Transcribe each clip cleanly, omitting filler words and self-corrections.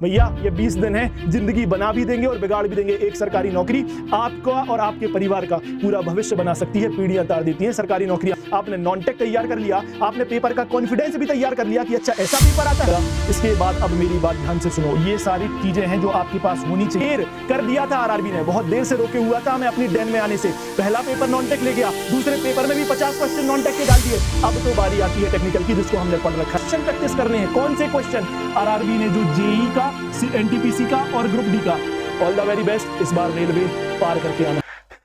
भैया ये 20 दिन है, जिंदगी बना भी देंगे और बिगाड़ भी देंगे। एक सरकारी नौकरी आपका और आपके परिवार का पूरा भविष्य बना सकती है, पीढ़ियां तार देती हैं सरकारी नौकरियां। आपने नॉन टेक तैयार कर लिया, आपने पेपर का कॉन्फिडेंस भी तैयार कर लिया कि अच्छा ऐसा पेपर आता है। इसके बाद अब मेरी बात ध्यान से सुनो, ये सारी चीजें हैं जो आपके पास होनी चाहिए। कर दिया था आरआरबी ने, बहुत देर से रोके हुआ था मैं अपनी डेन में आने से। पहला पेपर नॉन टेक ले गया, दूसरे पेपर में भी 50 क्वेश्चन नॉन टेक के डाल दिए। अब तो बारी आती है टेक्निकल की, जिसको हमने पढ़ रखा है। क्वेश्चन प्रैक्टिस करने हैं। कौन से क्वेश्चन? आरआरबी ने जो जेई का, एनटीपीसी का और ग्रुप डी का। ऑल द वेरी बेस्ट, इस बार रेलवे पार करके आना।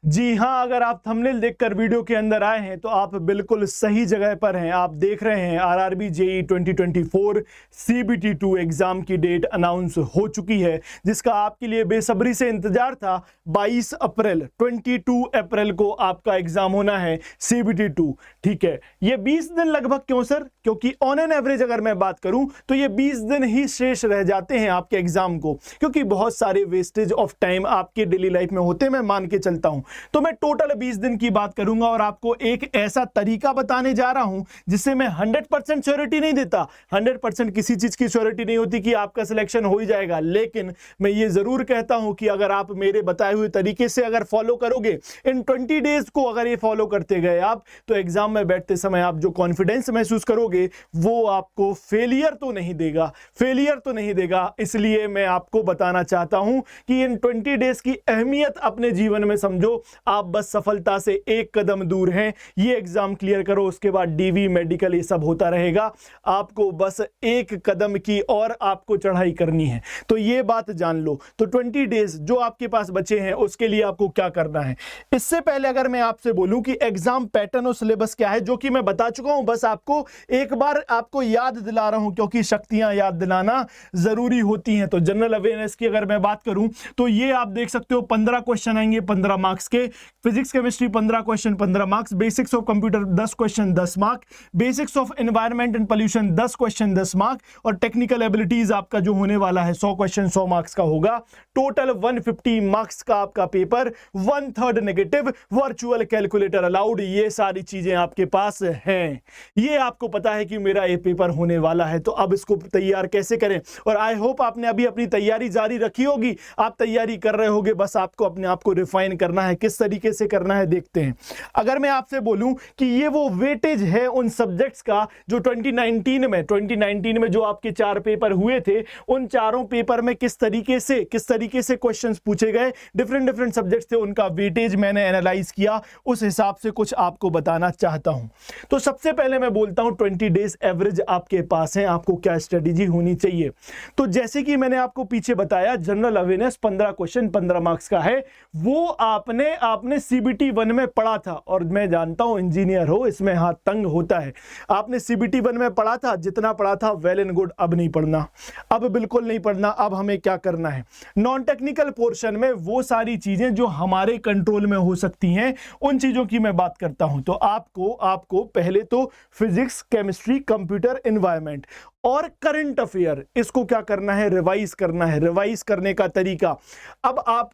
जी हाँ, अगर आप थंबनेल देखकर वीडियो के अंदर आए हैं तो आप बिल्कुल सही जगह पर हैं। आप देख रहे हैं आरआरबी जेई 2024 सीबीटी 2 एग्जाम की डेट अनाउंस हो चुकी है, जिसका आपके लिए बेसब्री से इंतजार था। 22 अप्रैल को आपका एग्जाम होना है सीबीटी 2। ठीक है, ये 20 दिन लगभग क्यों सर? क्योंकि ऑन एन एवरेज अगर मैं बात करूं तो ये 20 दिन ही शेष रह जाते हैं आपके एग्जाम को, क्योंकि बहुत सारे वेस्टेज ऑफ टाइम आपके डेली लाइफ में होते हैं, मैं मान के चलता हूं। तो मैं टोटल 20 दिन की बात करूंगा और आपको एक ऐसा तरीका बताने जा रहा हूं जिससे मैं 100% श्योरिटी नहीं देता। 100% किसी चीज की श्योरिटी नहीं होती कि आपका सिलेक्शन हो ही जाएगा, लेकिन मैं ये जरूर कहता हूं कि अगर आप मेरे बताए हुए तरीके से अगर फॉलो करोगे, इन 20 डेज को अगर ये फॉलो करते गए आप, तो एग्जाम में बैठते समय आप जो कॉन्फिडेंस महसूस करोगे वो आपको फेलियर तो नहीं देगा। इसलिए मैं आपको बताना चाहता हूं कि इन 20 डेज की अहमियत अपने जीवन में समझो। आप बस सफलता से एक कदम दूर हैं। ये एग्जाम क्लियर करो, उसके बाद डीवी, मेडिकल, ये सब होता रहेगा। आपको बस एक कदम की और आपको चढ़ाई करनी है, तो ये बात जान लो। तो 20 डेज जो आपके पास बचे हैं उसके लिए आपको क्या करना है? इससे पहले अगर मैं आपसे बोलूं कि एग्जाम पैटर्न और सिलेबस क्या है, जो कि मैं बता चुका हूं, बस आपको एक बार आपको याद दिला रहा हूं, क्योंकि शक्तियां याद दिलाना जरूरी होती हैं। तो जनरल अवेयरनेस की अगर मैं बात करूं तो ये आप देख सकते हो 15 क्वेश्चन आएंगे 15 मार्क्स के। Physics chemistry 15 question 15 marks. Basics of computer 10 question 10 mark. Basics of environment and pollution 10 question 10 mark. और टेक्निकल एबिलिटीज आपका जो होने वाला है 100 क्वेश्चन 100 मार्क्स का होगा। टोटल 150 मार्क्स का आपका paper, 1/3 negative, virtual calculator allowed. ये सारी चीजें आपके पास हैं। ये आपको पता है कि मेरा ये पेपर होने वाला है, तो अब इसको तैयार कैसे करें? और आई होप आपने अभी अपनी तैयारी जारी रखी होगी, आप तैयारी कर रहे होगे, बस आपको अपने आप को रिफाइन करना है। किस तरीके से करना है देखते हैं। अगर मैं आपसे बोलूं कि ये वो वेटेज है उन सब्जेक्ट्स का जो 2019 में जो आपके 4 पेपर हुए थे, उन चारों पेपर में किस तरीके से क्वेश्चंस पूछे गए, डिफरेंट सब्जेक्ट्स थे, उनका वेटेज मैंने एनालाइज किया, उस हिसाब से कुछ आपको बताना चाहता हूं। तो सबसे पहले मैं बोलता हूं 20 डेज एवरेज आपके पास है, आपको क्या स्ट्रेटेजी होनी चाहिए। तो जैसे कि मैंने आपको पीछे बताया, जनरल अवेयरनेस 15 क्वेश्चन 15 मार्क्स का है। वो आपने सीबीटी 1 में पढ़ा था, और मैं जानता हूं इंजीनियर हो, इसमें हाथ तंग होता है। आपने सीबीटी 1 में पढ़ा था, जितना पढ़ा था वेल एंड गुड। अब नहीं पढ़ना, अब बिल्कुल नहीं पढ़ना। अब हमें क्या करना है? नॉन टेक्निकल पोर्शन में वो सारी चीजें जो हमारे कंट्रोल में हो सकती हैं, उन चीजों की मैं बात करता हूं। तो आपको पहले तो फिजिक्स, केमिस्ट्री, कंप्यूटर, एनवायरनमेंट और करंट अफेयर, इसको क्या करना है? रिवाइज करना है। रिवाइज करने का तरीका, अब आप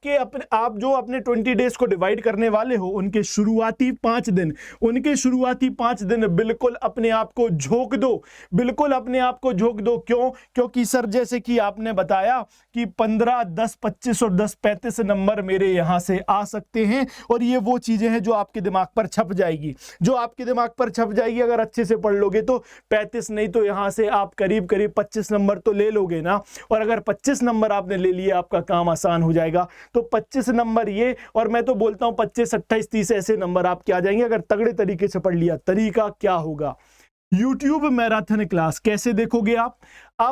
जो अपने 20 डेज को डिवाइड करने वाले हो, उनके शुरुआती 5 दिन बिल्कुल अपने आप को झोंक दो। क्यों? क्योंकि सर जैसे कि आपने बताया कि 15, 10, 25 और 10, 35 नंबर मेरे यहां से आ सकते हैं, और ये वो चीजें हैं जो आपके दिमाग पर छप जाएगी, अगर अच्छे से पढ़ लोगे तो 35 नहीं तो यहां से आप करीब 25 नंबर तो ले लोगे ना। और अगर 25 नंबर आपने ले लिए, आपका काम आसान हो जाएगा। तो 25 नंबर ये, और मैं तो बोलता हूं 25, 28, 30 ऐसे नंबर आपके आ जाएंगे अगर तगड़े तरीके से पढ़ लिया। तरीका क्या होगा? YouTube मैराथन क्लास कैसे देखोगे आप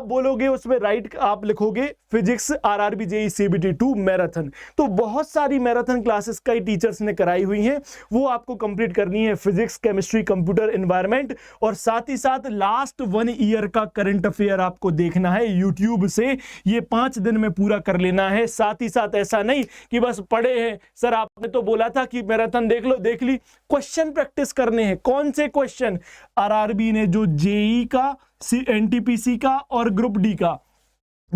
बोलोगे उसमें आप लिखोगे physics RRB JE CBT 2 marathon. तो बहुत सारी मैराथन क्लासेस कई टीचर्स ने कराई हुई हैं, वो आपको कंप्लीट करनी है। फिजिक्स, केमिस्ट्री, कंप्यूटर, एनवायरनमेंट, और साथ ही साथ लास्ट 1 ईयर का करंट अफेयर आपको देखना है यूट्यूब से। ये 5 दिन में पूरा कर लेना है। साथ ही साथ ऐसा नहीं कि बस पढ़े हैं, सर आपने तो बोला था कि मैराथन देख ली। क्वेश्चन प्रैक्टिस करने हैं। कौन से क्वेश्चन? आरआरबी ने जो जेई का, एनटीपीसी का और ग्रुप डी का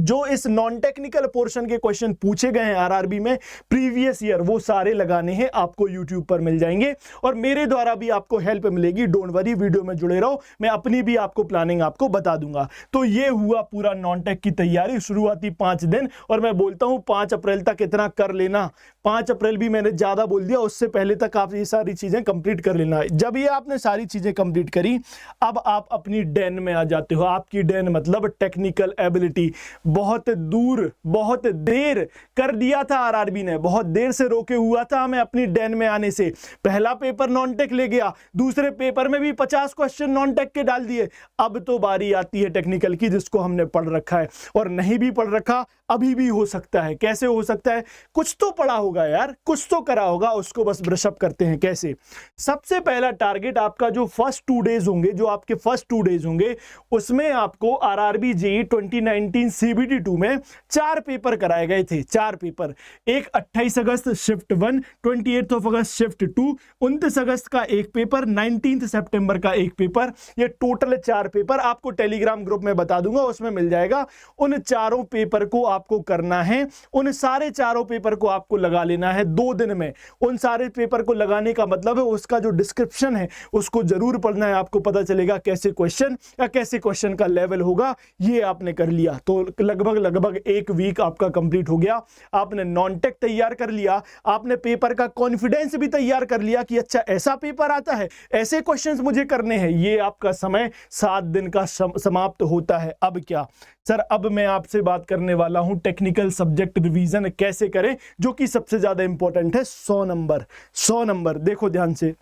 जो इस नॉन टेक्निकल पोर्शन के क्वेश्चन पूछे गए हैं आरआरबी में प्रीवियस ईयर, वो सारे लगाने हैं, आपको यूट्यूब पर मिल जाएंगे और मेरे द्वारा भी आपको हेल्प मिलेगी। डोंट वरी, वीडियो में जुड़े रहो, मैं अपनी भी आपको प्लानिंग आपको बता दूंगा। तो ये हुआ पूरा नॉन टेक की तैयारी, शुरुआती 5 दिन, और मैं बोलता हूं 5 अप्रैल तक इतना कर लेना। 5 अप्रैल भी मैंने ज्यादा बोल दिया, उससे पहले तक आप ये सारी चीजें कंप्लीट कर लेना। जब ये आपने सारी चीजें कंप्लीट करी, अब आप अपनी डेन में आ जाते हो। आपकी डेन मतलब टेक्निकल एबिलिटी। बहुत दूर, बहुत देर कर दिया था आरआरबी ने, बहुत देर से रोके हुआ था हमें अपनी डेन में आने से। पहला पेपर नॉन टेक ले गया, दूसरे पेपर में भी 50 क्वेश्चन नॉन टेक के डाल दिए। अब तो बारी आती है टेक्निकल की, जिसको हमने पढ़ रखा है, और नहीं भी पढ़ रखा अभी भी हो सकता है। कैसे हो सकता है? कुछ तो पढ़ा होगा यार, कुछ तो करा होगा, उसको बस ब्रशअप करते हैं। कैसे? सबसे पहला टारगेट आपका जो फर्स्ट 2 डेज होंगे, जो आपके फर्स्ट 2 डेज होंगे, उसमें आपको आरआरबी जेईई 2019 सीबीटी 2 में 4 पेपर कराए गए थे। 4 पेपर, एक 28 अगस्त शिफ्ट 1, 28 अगस्त शिफ्ट 2, 29 अगस्त का एक पेपर, 19 सितंबर का एक पेपर। ये टोटल 4 पेपर आपको टेलीग्राम ग्रुप में बता दूंगा, उसमें मिल जाएगा। उन चारों पेपर को आपको करना है, उन सारे चारों पेपर को आपको लगा लेना है 2 दिन में। उन सारे पेपर को लगाने का मतलब है उसका जो डिस्क्रिप्शन है उसको जरूर पढ़ना है, आपको पता चलेगा कैसे क्वेश्चन या कैसे क्वेश्चन का लेवल होगा। ये आपने कर लिया तो लगभग 1 वीक आपका कंप्लीट हो गया। आपने नॉन टेक तैयार कर लिया, आपने पेपर का कॉन्फिडेंस भी तैयार कर लिया कि अच्छा ऐसा पेपर आता है, ऐसे क्वेश्चंस मुझे करने हैं। ये आपका समय 7 दिन का समाप्त होता है। अब क्या सर, अब मैं आपसे बात करने वाला हूं टेक्निकल सब्जेक्ट रिवीजन कैसे करें, जो कि सबसे ज्यादा इंपॉर्टेंट है। 100 नंबर देखो ध्यान से।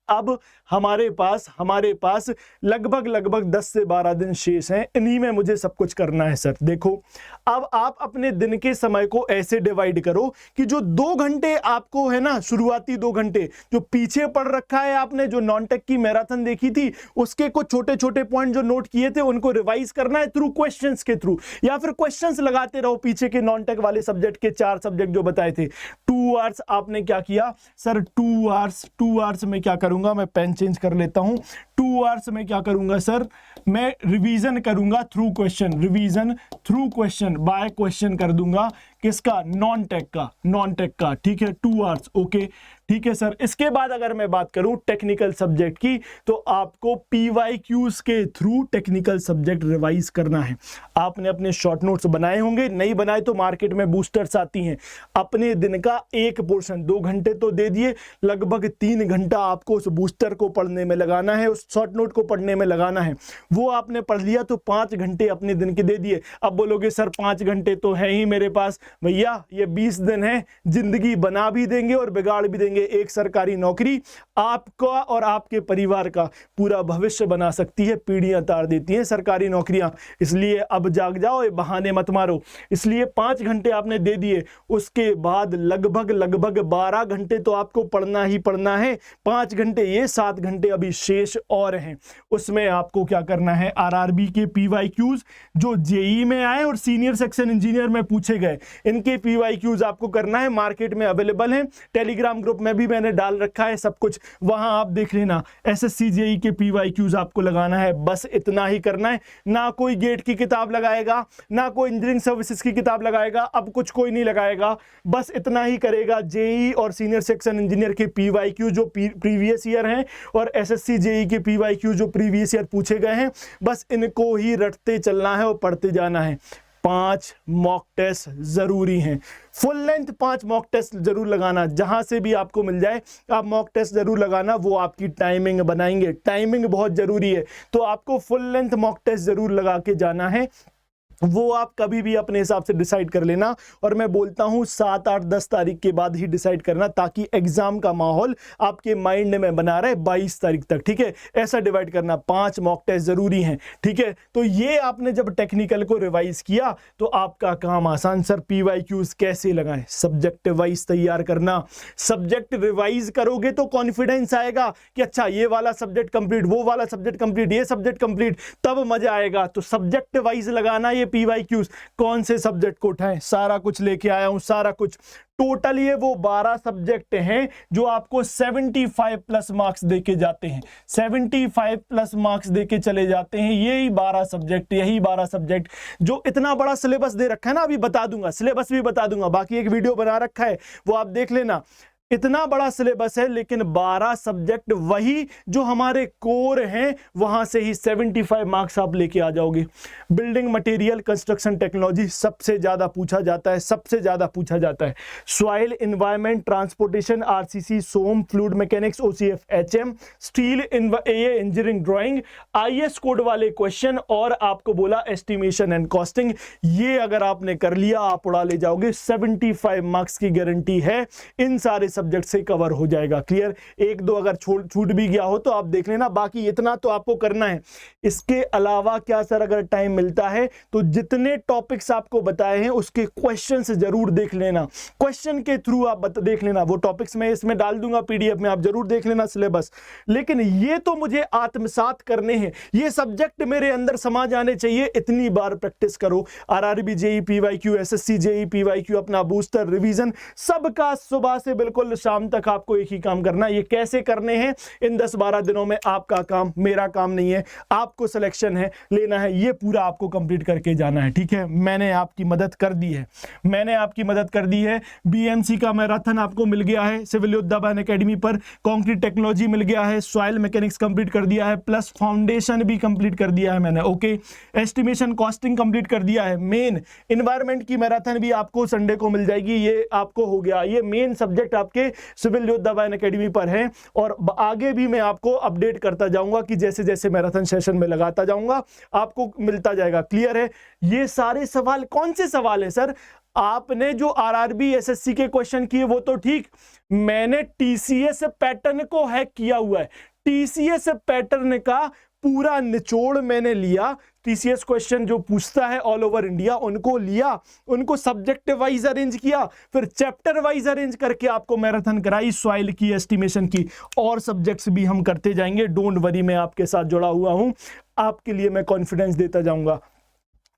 अब हमारे पास लगभग 10 से 12 दिन शेष हैं, इन्हीं में मुझे सब कुछ करना है सर। देखो, अब आप अपने दिन के समय को ऐसे डिवाइड करो कि जो 2 घंटे आपको है ना, शुरुआती 2 घंटे जो पीछे पढ़ रखा है आपने, जो नॉन टेक की मैराथन देखी थी, उसके कुछ छोटे छोटे पॉइंट जो नोट किए थे उनको रिवाइज करना है थ्रू क्वेश्चंस के थ्रू, या फिर क्वेश्चंस लगाते रहो पीछे के नॉन टेक वाले सब्जेक्ट के 4 सब्जेक्ट जो बताए थे। 2 आवर्स आपने क्या किया सर? 2 आवर्स में क्या करूंगा, मैं पेन चेंज कर लेता हूं। 2 आवर्स में क्या करूंगा सर? मैं रिवीजन करूंगा through question, revision through question, by question कर दूंगा। किसका? नॉन टेक का। ठीक है, 2 आवर्स। ओके, ठीक है सर। इसके बाद अगर मैं बात करूं टेक्निकल सब्जेक्ट की, तो आपको पीवाईक्यूज के थ्रू टेक्निकल सब्जेक्ट रिवाइज करना है। आपने अपने शॉर्ट नोट्स बनाए होंगे, नहीं बनाए तो मार्केट में बूस्टर्स आती हैं। अपने दिन का एक पोर्शन, 2 घंटे तो दे दिए, लगभग 3 घंटा आपको उस बूस्टर को पढ़ने में लगाना है, उस शॉर्ट नोट को पढ़ने में लगाना है। वो आपने पढ़ लिया तो 5 घंटे अपने दिन के दे दिए। अब बोलोगे सर 5 घंटे तो है ही मेरे पास। भैया ये 20 दिन है, जिंदगी बना भी देंगे और बिगाड़ भी देंगे। एक सरकारी नौकरी आपका और आपके परिवार का पूरा भविष्य बना सकती है, पीढ़ियां तार देती हैं सरकारी नौकरियां। इसलिए अब जाग जाओ, ये बहाने मत मारो। इसलिए 5 घंटे आपने दे दिए, उसके बाद लगभग 12 घंटे तो आपको पढ़ना ही पढ़ना है। 5 घंटे ये, 7 घंटे अभी शेष और हैं। उसमें आपको क्या करना है? आरआरबी के पीवाईक्यूज जो जेईई में आए और सीनियर सेक्शन इंजीनियर में पूछे गए, इनके पीवाईक्यूज आपको करना है। मार्केट में अवेलेबल है, टेलीग्राम ग्रुप में भी मैंने डाल रखा है सब कुछ, वहां आप देख लेना। एसएससी जेईई के पीवाईक्यूज आपको लगाना है, बस इतना ही करना है। ना कोई गेट की किताब लगाएगा, ना कोई इंजीनियरिंग सर्विसेज की किताब लगाएगा, अब कुछ कोई नहीं लगाएगा, बस इतना ही करेगा। जेईई और सीनियर सेक्शन इंजीनियर के पीवाईक्यू जो प्रीवियस ईयर हैं, और एसएससी जेईई के पीवाईक्यू जो प्रीवियस ईयर पूछे गए हैं, बस इनको ही रटते चलना है और पढ़ते जाना है। 5 मॉक टेस्ट जरूरी हैं, फुल लेंथ 5 मॉक टेस्ट जरूर लगाना, जहां से भी आपको मिल जाए आप मॉक टेस्ट जरूर लगाना। वो आपकी टाइमिंग बनाएंगे, टाइमिंग बहुत जरूरी है, तो आपको फुल लेंथ मॉक टेस्ट जरूर लगा के जाना है। वो आप कभी भी अपने हिसाब से डिसाइड कर लेना, और मैं बोलता हूं 7, 8, 10 तारीख के बाद ही डिसाइड करना, ताकि एग्जाम का माहौल आपके माइंड में बना रहे 22 तारीख तक। ठीक है, ऐसा डिवाइड करना। 5 मॉक टेस्ट जरूरी हैं। ठीक है, तो ये आपने जब टेक्निकल को रिवाइज किया तो आपका काम आसान। सर पीवाईक्यूज कैसे लगाएं? सब्जेक्ट वाइज तैयार करना। सब्जेक्ट रिवाइज करोगे तो कॉन्फिडेंस आएगा कि अच्छा ये वाला सब्जेक्ट कंप्लीट, वो वाला सब्जेक्ट कंप्लीट, ये सब्जेक्ट कंप्लीट, तब मजा आएगा। तो सब्जेक्ट वाइज लगाना, ये PYQs, कौन से सब्जेक्ट को उठाएं, सारा कुछ लेके आया हूं, सारा कुछ। टोटल ये वो 12 सब्जेक्ट हैं जो आपको 75 प्लस मार्क्स देके जाते हैं, 75 प्लस मार्क्स देके चले जाते हैं। यही 12 सब्जेक्ट जो इतना बड़ा सिलेबस दे रखा है ना, अभी बता दूंगा, सिलेबस भी बता दूंगा, बाकी एक वीडियो बना रखा है वो आप देख लेना। इतना बड़ा सिलेबस है लेकिन 12 सब्जेक्ट वही जो हमारे कोर हैं, वहां से ही 75 मार्क्स आप लेके आ जाओगे। बिल्डिंग मटेरियल, कंस्ट्रक्शन टेक्नोलॉजी सबसे ज्यादा पूछा जाता है, सबसे ज्यादा पूछा जाता है। Soil environment, transportation, RCC, SOM, fluid mechanics, OCF, HM, steel, engineering drawing, IAS code वाले क्वेश्चन, और आपको बोला एस्टिमेशन एंड कॉस्टिंग। ये अगर आपने कर लिया आप उड़ा ले जाओगे, 75 मार्क्स की गारंटी है, इन सारे सब्जेक्ट से कवर हो जाएगा। क्लियर? एक दो अगर छूट भी गया हो तो आप देख लेना, बाकी इतना तो आपको करना है। इसके अलावा क्या सर, अगर टाइम मिलता है तो जितने टॉपिक्स आपको बताए हैं उसके क्वेश्चंस जरूर देख लेना, क्वेश्चन के थ्रू आप देख लेना। वो टॉपिक्स मैं इसमें डाल दूंगा पीडीएफ में, आप जरूर देख लेना सिलेबस। लेकिन ये तो मुझे आत्मसात करने हैं, ये सब्जेक्ट मेरे अंदर समा जाने चाहिए। इतनी बार प्रैक्टिस करो, RRB, JE PYQ, SSC JE PYQ, अपना बूस्टर रिवीजन, सबका सुबह से बिल्कुल शाम तक आपको एक ही काम करना है। ये कैसे करने हैं इन 10-12 दिनों में, आपका काम, मेरा काम नहीं है। आपको सिलेक्शन है, लेना है, ये पूरा आपको कंप्लीट करके जाना है। ठीक है, मैंने आपकी मदद कर दी है, मैंने आपकी मदद कर दी है। बीएमसी का मैराथन आपको मिल गया है, सिविल योद्धा बन एकेडमी पर। कंक्रीट टेक्नोलॉजी मिल गया है, सॉइल मैकेनिक्स कंप्लीट कर दिया है, प्लस फाउंडेशन भी कंप्लीट कर दिया है मैंने। ओके, एस्टिमेशन कॉस्टिंग कंप्लीट कर दिया है। मेन एनवायरमेंट की मैराथन भी आपको संडे को मिल जाएगी, ये आपको हो गया। ये मेन सब्जेक्ट आपके सिविल योद्धा बन एकेडमी पर है, और आगे भी मैं आपको अपडेट करता जाऊंगा कि जैसे जैसे मैराथन सेशन में लगाता जाऊंगा आपको मिलता जाएगा। क्लियर है? ये सारे सवाल कौन से सवाल है सर? आपने जो आरआरबी एसएससी के क्वेश्चन किए वो तो ठीक, मैंने टीसीएस पैटर्न को हैक किया हुआ है। टीसीएस पैटर्न का पूरा निचोड़ मैंने लिया। टीसीएस क्वेश्चन जो पूछता है ऑल ओवर इंडिया, उनको लिया, उनको सब्जेक्ट वाइज अरेंज किया, फिर चैप्टर वाइज अरेंज करके आपको मैराथन कराई, सॉइल की, एस्टिमेशन की, और सब्जेक्ट्स भी हम करते जाएंगे। डोंट वरी, मैं आपके साथ जुड़ा हुआ हूं, आपके लिए मैं कॉन्फिडेंस देता जाऊंगा।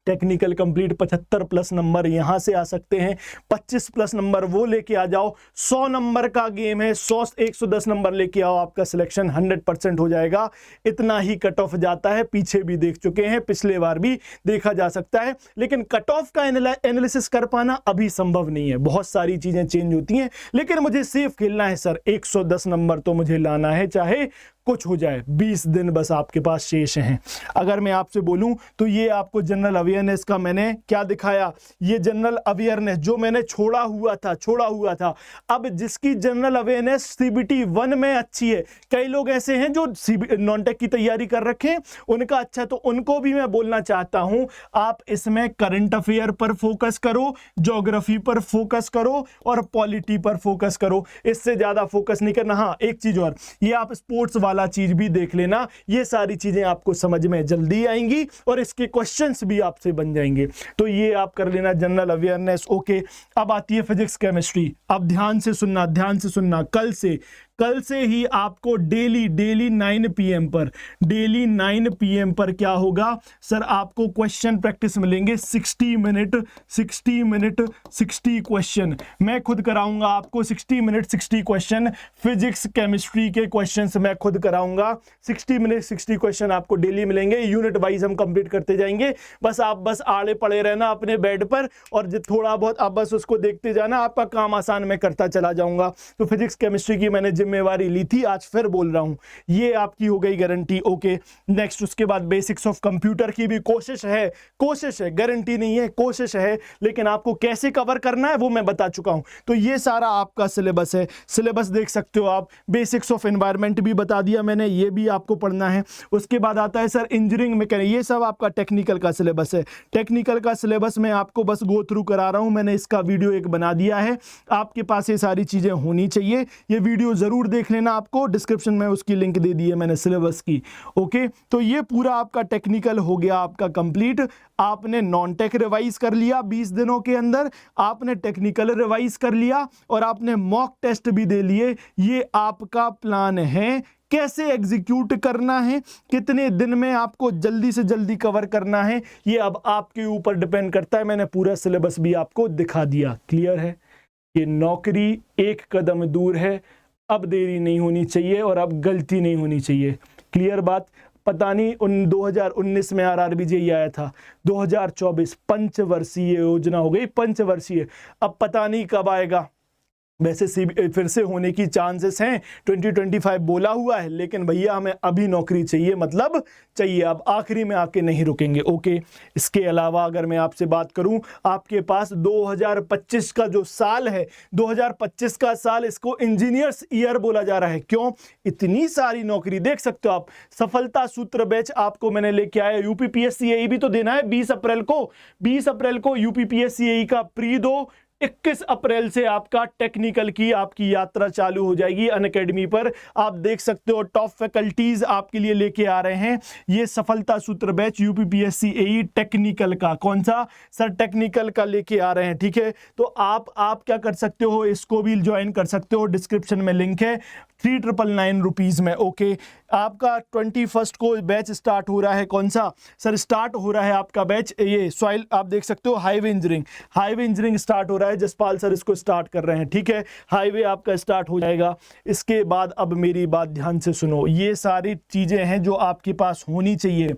टेक्निकल कंप्लीट 75 प्लस नंबर यहां से आ सकते हैं, 25 प्लस नंबर वो लेके आ जाओ। 100 नंबर का गेम है, 110 नंबर लेके आओ, आपका सिलेक्शन 100% हो जाएगा। इतना ही कट ऑफ जाता है, पीछे भी देख चुके हैं, पिछले बार भी देखा जा सकता है। लेकिन कट ऑफ का एनालिसिस कर पाना अभी संभव नहीं है, बहुत सारी चीजें चेंज होती हैं। लेकिन मुझे सेफ खेलना है सर, 110 नंबर तो मुझे लाना है, चाहे कुछ हो जाए। 20 दिन बस आपके पास शेष हैं। अगर मैं आपसे बोलूं तो ये आपको जनरल अवेयरनेस का मैंने क्या दिखाया, ये जनरल अवेयरनेस जो मैंने छोड़ा हुआ था। अब जिसकी जनरल अवेयरनेस सीबीटी 1 में अच्छी है, कई लोग ऐसे हैं जो नॉन-टेक की तैयारी कर रखे हैं, उनका अच्छा, तो उनको भी मैं बोलना चाहता हूं, आप इसमें करंट अफेयर पर फोकस करो, ज्योग्राफी पर फोकस करो, और पॉलिटी पर फोकस करो। इससे ज्यादा फोकस नहीं करना। हाँ, एक चीज और, ये आप स्पोर्ट्स वाला चीज भी देख लेना, ये सारी चीजें आपको समझ में जल्दी आएंगी और इसके क्वेश्चंस भी आपसे बन जाएंगे। तो ये आप कर लेना, जनरल अवेयरनेस। ओके, अब आती है फिजिक्स केमिस्ट्री। अब ध्यान से सुनना, कल से ही आपको डेली 9 PM पर क्या होगा सर, आपको क्वेश्चन प्रैक्टिस मिलेंगे। 60 मिनट 60 क्वेश्चन मैं खुद कराऊंगा आपको। 60 मिनट 60 क्वेश्चन, फिजिक्स केमिस्ट्री के क्वेश्चंस मैं खुद कराऊंगा। 60 मिनट 60 क्वेश्चन आपको डेली मिलेंगे, यूनिट वाइज हम कंप्लीट करते जाएंगे। बस आड़े पड़े रहना अपने बेड पर, और जो थोड़ा बहुत आप बस उसको देखते जाना, आपका काम आसान मैं करता चला जाऊंगा। तो फिजिक्स केमिस्ट्री की मैंने जिम्मेवारी ली थी, आज फिर बोल रहा हूं, ये आपकी हो गई गारंटी। ओके, नेक्स्ट उसके बाद बेसिक्स ऑफ कंप्यूटर की भी कोशिश है, गारंटी नहीं है, कोशिश है, लेकिन आपको कैसे कवर करना है वो मैं बता चुका हूं। तो ये सारा आपका सिलेबस है, सिलेबस देख सकते हो आप। बेसिक्स ऑफ एनवायरनमेंट भी बता दिया मैंने, ये भी आपको पढ़ना है। उसके बाद आता है सर इंजीनियरिंग मैकेनिक, ये सब आपका टेक्निकल का सिलेबस है। टेक्निकल का सिलेबस मैं आपको बस गो थ्रू करा रहा हूं, मैंने इसका वीडियो एक बना दिया है, आपके पास ये सारी चीजें होनी चाहिए। ये वीडियो जरूर जरूर देख लेना, आपको डिस्क्रिप्शन में उसकी लिंक दे दी है मैंने सिलेबस की। ओके, तो ये पूरा आपका टेक्निकल हो गया आपका कंप्लीट। आपने नॉन टेक रिवाइज कर लिया 20 दिनों के अंदर, आपने टेक्निकल रिवाइज कर लिया और आपने मॉक टेस्ट भी दे लिए। ये आपका प्लान है, कैसे एग्जीक्यूट करना है, कितने दिन में आपको जल्दी से जल्दी कवर करना है, ये अब आपके ऊपर डिपेंड करता है। मैंने पूरा सिलेबस भी आपको दिखा दिया। क्लियर है? ये नौकरी एक कदम दूर है, अब देरी नहीं होनी चाहिए और अब गलती नहीं होनी चाहिए। क्लियर बात? पता नहीं 2019 में आरआरबी जेईई आया था, 2024 पंचवर्षीय योजना हो गई, पंचवर्षीय। अब पता नहीं कब आएगा, वैसे फिर से होने की चांसेस हैं, 2025 बोला हुआ है, लेकिन भैया हमें अभी नौकरी चाहिए, मतलब चाहिए, अब आखिरी में आके नहीं रुकेंगे। ओके, इसके अलावा अगर मैं आपसे बात करूं, आपके पास 2025 का जो साल है, 2025 का साल, इसको इंजीनियर्स ईयर बोला जा रहा है। क्यों? इतनी सारी नौकरी देख सकते हो आप। सफलता सूत्र बैच आपको मैंने लेके आया। यूपीपीएससी भी तो देना है 20 अप्रैल को, 20 अप्रैल को यूपीपीएससी का प्री दो। 21 अप्रैल से आपका टेक्निकल की आपकी यात्रा चालू हो जाएगी अनअकैडमी पर। आप देख सकते हो टॉप फैकल्टीज आपके लिए लेके आ रहे हैं ये सफलता सूत्र बैच यूपीपीएससी एई टेक्निकल का। कौन सा सर? टेक्निकल का लेके आ रहे हैं। ठीक है, तो आप क्या कर सकते हो, इसको भी ज्वाइन कर सकते हो, डिस्क्रिप्शन में लिंक है, 3,999 रुपीज में। ओके, आपका 21 को बैच स्टार्ट हो रहा है। कौन सा सर? स्टार्ट हो रहा है आपका बैच ये सॉइल, आप देख सकते हो हाईवे इंजीनियरिंग स्टार्ट हो रहा है। जसपाल सर इसको स्टार्ट कर रहे हैं। ठीक है, हाईवे आपका स्टार्ट हो जाएगा। इसके बाद अब मेरी बात ध्यान से सुनो, ये सारी चीजें हैं जो आपके पास होनी चाहिए।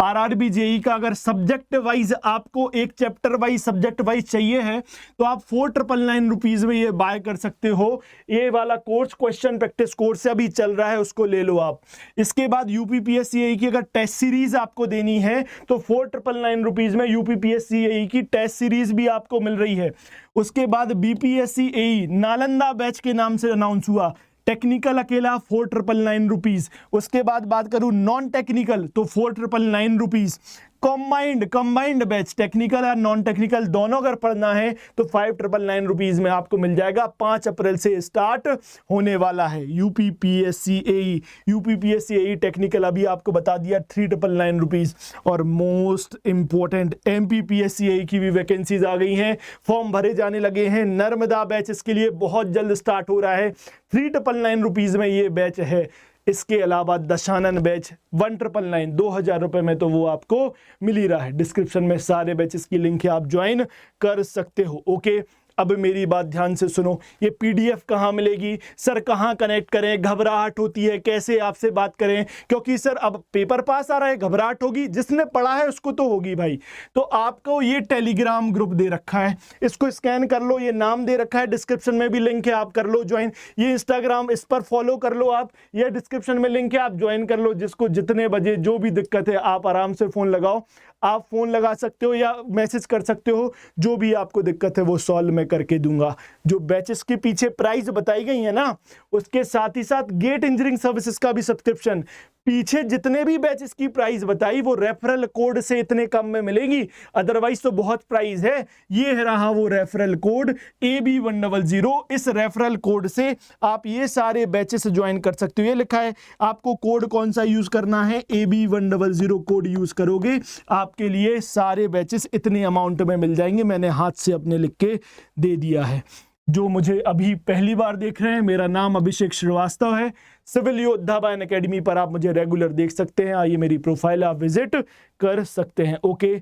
आरआरबी जेईई का अगर सब्जेक्ट वाइज आपको एक चैप्टर वाइज सब्जेक्ट वाइज चाहिए है तो आप 4,999 रुपीज में ये बाय कर सकते हो। ये वाला कोर्स क्वेश्चन प्रैक्टिस कोर्स अभी चल रहा है, उसको ले लो आप। इसके बाद यूपीपीएससी की अगर टेस्ट सीरीज आपको देनी है तो 4,999 रुपीज में यूपीपीएससी की टेस्ट सीरीज भी आपको मिल रही है। उसके बाद बीपीएससी एई नालंदा बैच के नाम से अनाउंस हुआ, टेक्निकल अकेला 4,999 रुपीज। उसके बाद बात करूं नॉन टेक्निकल तो 4,999 रुपीज। कंबाइंड बैच टेक्निकल और नॉन टेक्निकल दोनों अगर पढ़ना है तो 5,999 रुपीज में आपको मिल जाएगा। 5 अप्रैल से स्टार्ट होने वाला है यूपीपीएससी एई टेक्निकल, अभी आपको बता दिया 3,999 रुपीज। और मोस्ट इंपॉर्टेंट एमपीपीएससी की भी वैकेंसीज आ गई हैं, फॉर्म भरे जाने लगे हैं। नर्मदा बैच इसके लिए बहुत जल्द स्टार्ट हो रहा है, 3,999 रुपीज में ये बैच है। इसके अलावा दशानन बैच 1,999 2,000 रुपए में तो वो आपको मिल ही रहा है। डिस्क्रिप्शन में सारे बैचेस की लिंक है, आप ज्वाइन कर सकते हो। ओके, अब मेरी बात ध्यान से सुनो, ये पीडीएफ कहाँ मिलेगी सर, कहाँ कनेक्ट करें? घबराहट होती है, कैसे आपसे बात करें, क्योंकि सर अब पेपर पास आ रहा है, घबराहट होगी। जिसने पढ़ा है उसको तो होगी भाई। तो आपको ये टेलीग्राम ग्रुप दे रखा है, इसको स्कैन कर लो, ये नाम दे रखा है, डिस्क्रिप्शन में भी लिंक है, आप कर लो ज्वाइन। ये इंस्टाग्राम, इस पर फॉलो कर लो आप, ये डिस्क्रिप्शन में लिंक है, आप ज्वाइन कर लो। जिसको जितने बजे जो भी दिक्कत है आप आराम से फोन लगाओ, आप फोन लगा सकते हो या मैसेज कर सकते हो, जो भी आपको दिक्कत है वो सॉल्व मैं करके दूंगा। जो बैचेस के पीछे प्राइस बताई गई है ना, उसके साथ ही साथ गेट इंजीनियरिंग सर्विसेज का भी सब्सक्रिप्शन, पीछे जितने भी बैचेस की प्राइस बताई वो रेफरल कोड से इतने कम में मिलेगी, अदरवाइज तो बहुत प्राइस है। ये रहा वो रेफरल कोड AB100, इस रेफरल कोड से आप ये सारे बैचेस ज्वाइन कर सकते हो। ये लिखा है आपको कोड कौन सा यूज करना है, AB100 कोड यूज करोगे आपके लिए सारे बैचेस इतने अमाउंट में मिल जाएंगे। मैंने हाथ से अपने लिख के दे दिया है। जो मुझे अभी पहली बार देख रहे हैं, मेरा नाम अभिषेक श्रीवास्तव है, सिविल योद्धा बाय अनअकैडमी पर आप मुझे रेगुलर देख सकते हैं। आइए मेरी प्रोफाइल आप विजिट कर सकते हैं। ओके,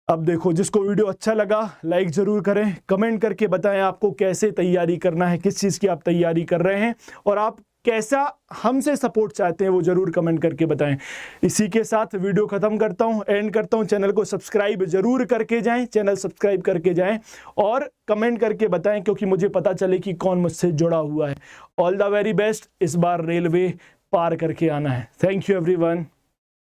अब देखो, जिसको वीडियो अच्छा लगा लाइक जरूर करें, कमेंट करके बताएं आपको कैसे तैयारी करना है, किस चीज़ की आप तैयारी कर रहे हैं और आप कैसा हमसे सपोर्ट चाहते हैं वो जरूर कमेंट करके बताएं। इसी के साथ वीडियो खत्म करता हूं, एंड करता हूं। चैनल को सब्सक्राइब जरूर करके जाएं, चैनल सब्सक्राइब करके जाएं और कमेंट करके बताएं, क्योंकि मुझे पता चले कि कौन मुझसे जुड़ा हुआ है। All the very best. इस बार रेलवे पार करके आना है। Thank you everyone.